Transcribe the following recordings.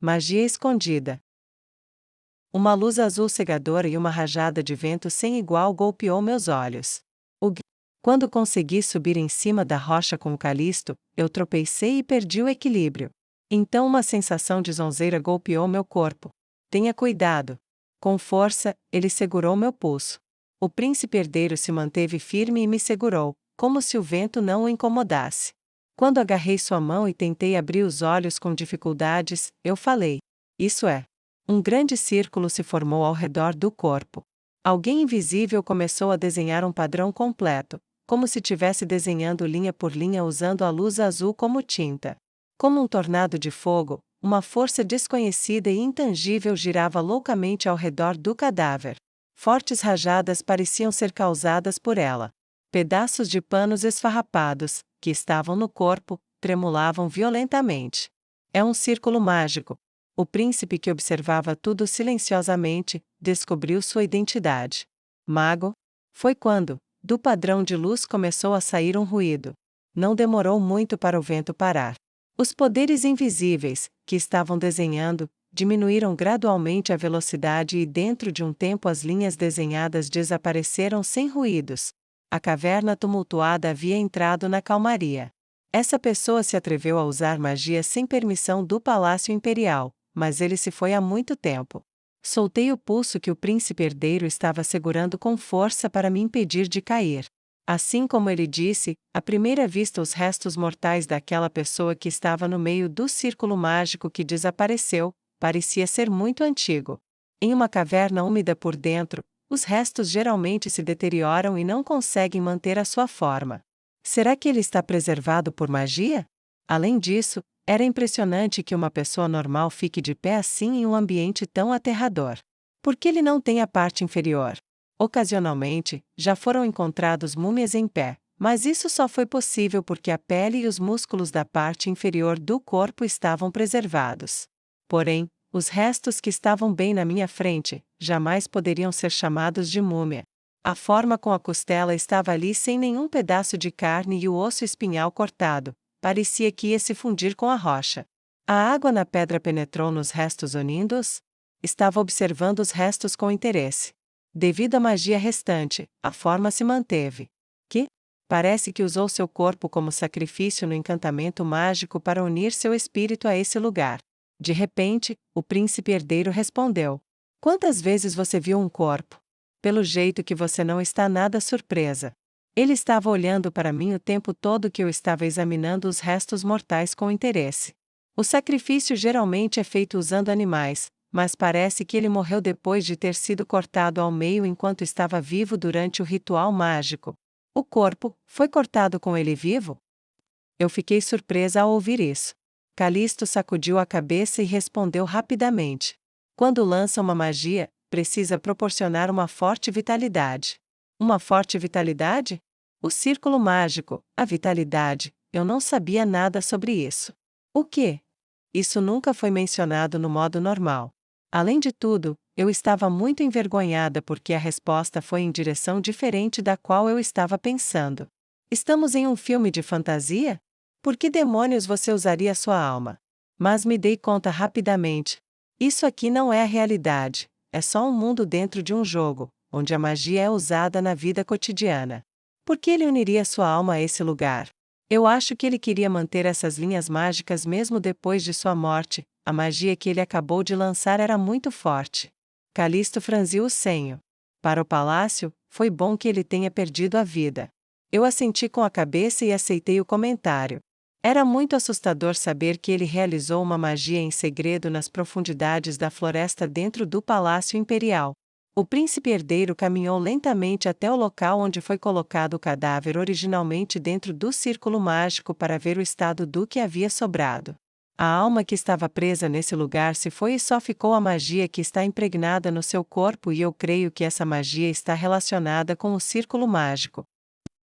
Magia escondida. Uma luz azul cegadora e uma rajada de vento sem igual golpeou meus olhos. Quando consegui subir em cima da rocha com o Calisto, eu tropecei e perdi o equilíbrio. Então uma sensação de zonzeira golpeou meu corpo. Tenha cuidado. Com força, ele segurou meu pulso. O príncipe herdeiro se manteve firme e me segurou, como se o vento não o incomodasse. Quando agarrei sua mão e tentei abrir os olhos com dificuldades, eu falei: "Isso é." Um grande círculo se formou ao redor do corpo. Alguém invisível começou a desenhar um padrão completo, como se estivesse desenhando linha por linha usando a luz azul como tinta. Como um tornado de fogo, uma força desconhecida e intangível girava loucamente ao redor do cadáver. Fortes rajadas pareciam ser causadas por ela. Pedaços de panos esfarrapados, que estavam no corpo, tremulavam violentamente. É um círculo mágico. O príncipe que observava tudo silenciosamente, descobriu sua identidade. Mago? Foi quando, do padrão de luz começou a sair um ruído. Não demorou muito para o vento parar. Os poderes invisíveis, que estavam desenhando, diminuíram gradualmente a velocidade e dentro de um tempo as linhas desenhadas desapareceram sem ruídos. A caverna tumultuada havia entrado na calmaria. Essa pessoa se atreveu a usar magia sem permissão do Palácio Imperial, mas ele se foi há muito tempo. Soltei o pulso que o príncipe herdeiro estava segurando com força para me impedir de cair. Assim como ele disse, à primeira vista os restos mortais daquela pessoa que estava no meio do círculo mágico que desapareceu, parecia ser muito antigo. Em uma caverna úmida por dentro, os restos geralmente se deterioram e não conseguem manter a sua forma. Será que ele está preservado por magia? Além disso, era impressionante que uma pessoa normal fique de pé assim em um ambiente tão aterrador. Por que ele não tem a parte inferior? Ocasionalmente, já foram encontrados múmias em pé, mas isso só foi possível porque a pele e os músculos da parte inferior do corpo estavam preservados. Porém, os restos que estavam bem na minha frente, jamais poderiam ser chamados de múmia. A forma com a costela estava ali sem nenhum pedaço de carne e o osso espinhal cortado. Parecia que ia se fundir com a rocha. A água na pedra penetrou nos restos unindo-os? Estava observando os restos com interesse. Devido à magia restante, a forma se manteve. Parece que usou seu corpo como sacrifício no encantamento mágico para unir seu espírito a esse lugar. De repente, o príncipe herdeiro respondeu: "Quantas vezes você viu um corpo? Pelo jeito que você não está nada surpresa." Ele estava olhando para mim o tempo todo que eu estava examinando os restos mortais com interesse. O sacrifício geralmente é feito usando animais, mas parece que ele morreu depois de ter sido cortado ao meio enquanto estava vivo durante o ritual mágico. O corpo foi cortado com ele vivo? Eu fiquei surpresa ao ouvir isso. Calisto sacudiu a cabeça e respondeu rapidamente: "Quando lança uma magia, precisa proporcionar uma forte vitalidade." Uma forte vitalidade? O círculo mágico, a vitalidade, eu não sabia nada sobre isso. O quê? Isso nunca foi mencionado no modo normal. Além de tudo, eu estava muito envergonhada porque a resposta foi em direção diferente da qual eu estava pensando. Estamos em um filme de fantasia? Por que demônios você usaria sua alma? Mas me dei conta rapidamente. Isso aqui não é a realidade, é só um mundo dentro de um jogo, onde a magia é usada na vida cotidiana. Por que ele uniria sua alma a esse lugar? Eu acho que ele queria manter essas linhas mágicas mesmo depois de sua morte. A magia que ele acabou de lançar era muito forte. Calisto franziu o senho. Para o palácio, foi bom que ele tenha perdido a vida. Eu assenti com a cabeça e aceitei o comentário. Era muito assustador saber que ele realizou uma magia em segredo nas profundidades da floresta dentro do Palácio Imperial. O príncipe herdeiro caminhou lentamente até o local onde foi colocado o cadáver originalmente dentro do círculo mágico para ver o estado do que havia sobrado. A alma que estava presa nesse lugar se foi e só ficou a magia que está impregnada no seu corpo, e eu creio que essa magia está relacionada com o círculo mágico.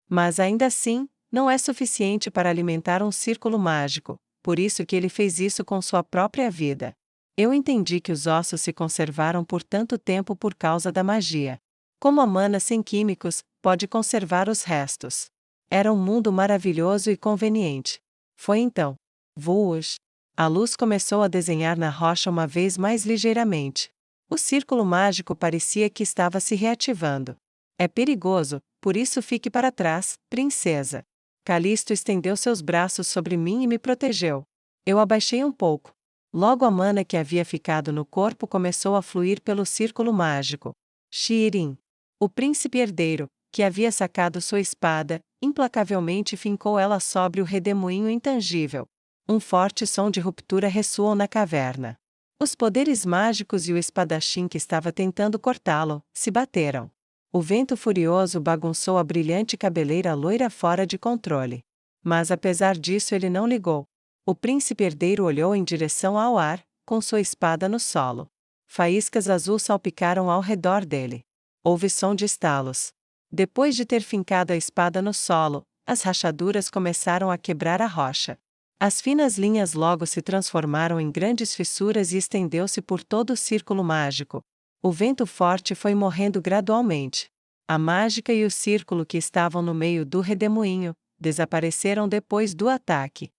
Mas ainda assim, não é suficiente para alimentar um círculo mágico, por isso que ele fez isso com sua própria vida. Eu entendi que os ossos se conservaram por tanto tempo por causa da magia. Como a mana sem químicos, pode conservar os restos. Era um mundo maravilhoso e conveniente. Foi então. Vuos. A luz começou a desenhar na rocha uma vez mais ligeiramente. O círculo mágico parecia que estava se reativando. É perigoso, por isso fique para trás, princesa. Calisto estendeu seus braços sobre mim e me protegeu. Eu abaixei um pouco. Logo a mana que havia ficado no corpo começou a fluir pelo círculo mágico. Shirin, o príncipe herdeiro, que havia sacado sua espada, implacavelmente fincou ela sobre o redemoinho intangível. Um forte som de ruptura ressoou na caverna. Os poderes mágicos e o espadachim que estava tentando cortá-lo se bateram. O vento furioso bagunçou a brilhante cabeleira loira fora de controle. Mas apesar disso ele não ligou. O príncipe herdeiro olhou em direção ao ar, com sua espada no solo. Faíscas azul salpicaram ao redor dele. Houve som de estalos. Depois de ter fincado a espada no solo, as rachaduras começaram a quebrar a rocha. As finas linhas logo se transformaram em grandes fissuras e estendeu-se por todo o círculo mágico. O vento forte foi morrendo gradualmente. A mágica e o círculo que estavam no meio do redemoinho desapareceram depois do ataque.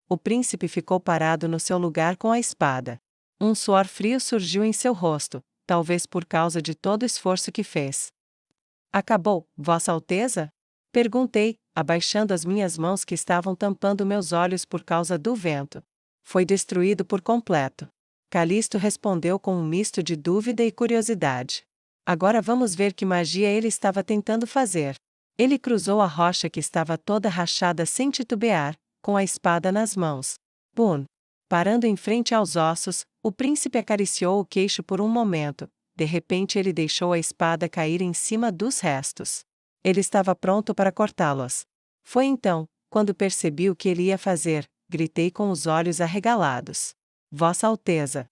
O príncipe ficou parado no seu lugar com a espada. Um suor frio surgiu em seu rosto, talvez por causa de todo o esforço que fez. Acabou, Vossa Alteza? Perguntei, abaixando as minhas mãos que estavam tampando meus olhos por causa do vento. Foi destruído por completo. Calisto respondeu com um misto de dúvida e curiosidade. Agora vamos ver que magia ele estava tentando fazer. Ele cruzou a rocha que estava toda rachada sem titubear, com a espada nas mãos. Pum! Parando em frente aos ossos, o príncipe acariciou o queixo por um momento. De repente ele deixou a espada cair em cima dos restos. Ele estava pronto para cortá-los. Foi então, quando percebi o que ele ia fazer, gritei com os olhos arregalados. Vossa Alteza!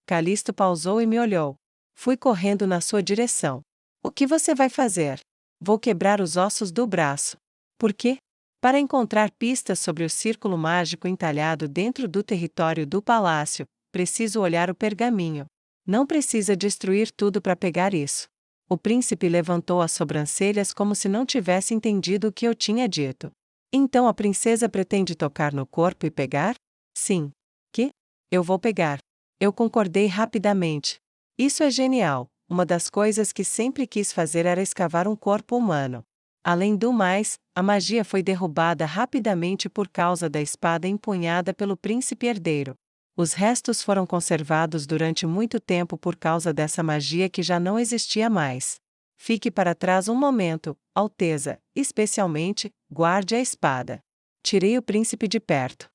Calisto pausou e me olhou. Fui correndo na sua direção. O que você vai fazer? Vou quebrar os ossos do braço. Por quê? Para encontrar pistas sobre o círculo mágico entalhado dentro do território do palácio, preciso olhar o pergaminho. Não precisa destruir tudo para pegar isso. O príncipe levantou as sobrancelhas como se não tivesse entendido o que eu tinha dito. Então a princesa pretende tocar no corpo e pegar? Sim. Que? Eu vou pegar. Eu concordei rapidamente. Isso é genial. Uma das coisas que sempre quis fazer era escavar um corpo humano. Além do mais, a magia foi derrubada rapidamente por causa da espada empunhada pelo príncipe herdeiro. Os restos foram conservados durante muito tempo por causa dessa magia que já não existia mais. Fique para trás um momento, Alteza, especialmente, guarde a espada. Tirei o príncipe de perto.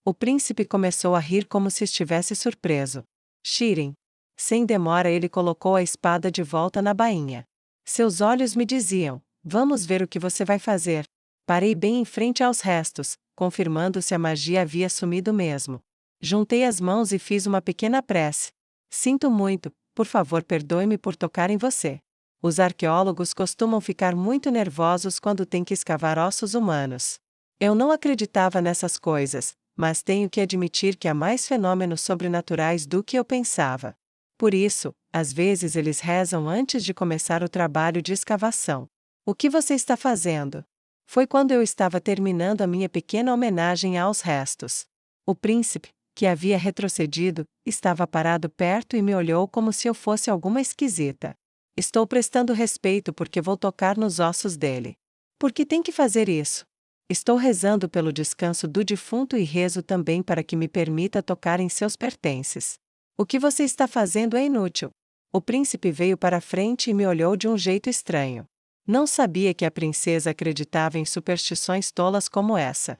O príncipe começou a rir como se estivesse surpreso. Shirin. Sem demora ele colocou a espada de volta na bainha. Seus olhos me diziam: vamos ver o que você vai fazer. Parei bem em frente aos restos, confirmando se a magia havia sumido mesmo. Juntei as mãos e fiz uma pequena prece. Sinto muito, por favor perdoe-me por tocar em você. Os arqueólogos costumam ficar muito nervosos quando têm que escavar ossos humanos. Eu não acreditava nessas coisas, mas tenho que admitir que há mais fenômenos sobrenaturais do que eu pensava. Por isso, às vezes eles rezam antes de começar o trabalho de escavação. O que você está fazendo? Foi quando eu estava terminando a minha pequena homenagem aos restos. O príncipe, que havia retrocedido, estava parado perto e me olhou como se eu fosse alguma esquisita. Estou prestando respeito porque vou tocar nos ossos dele. Por que tem que fazer isso? Estou rezando pelo descanso do defunto e rezo também para que me permita tocar em seus pertences. O que você está fazendo é inútil. O príncipe veio para a frente e me olhou de um jeito estranho. Não sabia que a princesa acreditava em superstições tolas como essa.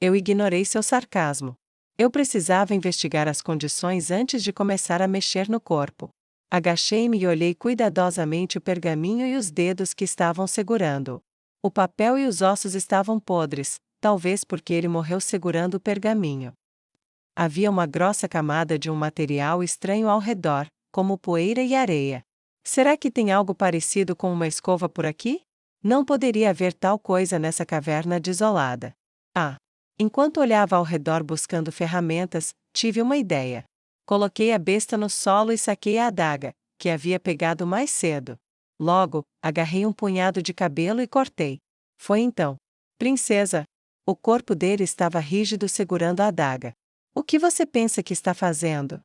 Eu ignorei seu sarcasmo. Eu precisava investigar as condições antes de começar a mexer no corpo. Agachei-me e olhei cuidadosamente o pergaminho e os dedos que estavam segurando. O papel e os ossos estavam podres, talvez porque ele morreu segurando o pergaminho. Havia uma grossa camada de um material estranho ao redor, como poeira e areia. Será que tem algo parecido com uma escova por aqui? Não poderia haver tal coisa nessa caverna desolada. Enquanto olhava ao redor buscando ferramentas, tive uma ideia. Coloquei a besta no solo e saquei a adaga, que havia pegado mais cedo. Logo, agarrei um punhado de cabelo e cortei. Foi então. Princesa! O corpo dele estava rígido segurando a adaga. O que você pensa que está fazendo?